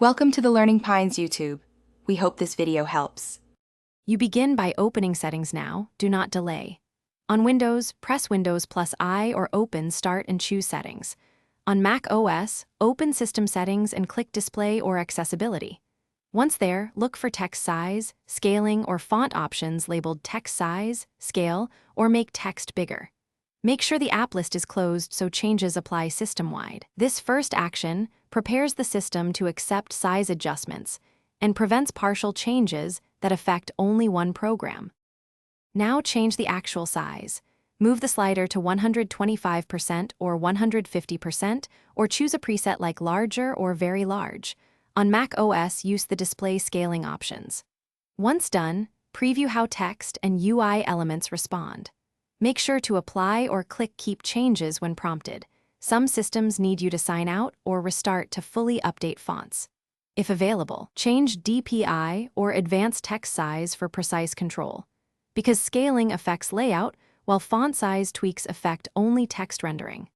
Welcome to the Learning Pines YouTube. We hope this video helps. You begin by opening Settings now, do not delay. On Windows, press Windows plus I or Open Start and choose Settings. On Mac OS, open System Settings and click Display or Accessibility. Once there, look for text size, scaling, or font options labeled Text Size, Scale, or Make Text Bigger. Make sure the app list is closed so changes apply system-wide. This first action prepares the system to accept size adjustments and prevents partial changes that affect only one program. Now change the actual size. Move the slider to 125% or 150%, or choose a preset like larger or very large. On Mac OS, use the display scaling options. Once done, preview how text and UI elements respond. Make sure to apply or click Keep Changes when prompted. Some systems need you to sign out or restart to fully update fonts. If available, change DPI or Advanced Text Size for precise control, because scaling affects layout, while font size tweaks affect only text rendering.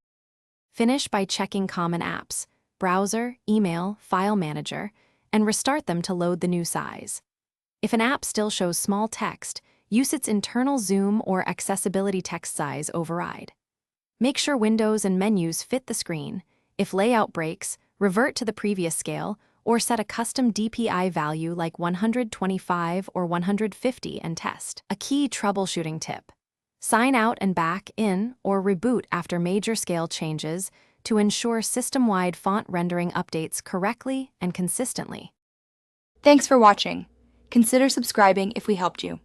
Finish by checking common apps, browser, email, file manager, and restart them to load the new size. If an app still shows small text, use its internal zoom or accessibility text size override. Make sure windows and menus fit the screen. If layout breaks, revert to the previous scale or set a custom DPI value like 125 or 150 and test. A key troubleshooting tip: sign out and back in or reboot after major scale changes to ensure system-wide font rendering updates correctly and consistently. Thanks for watching. Consider subscribing if we helped you.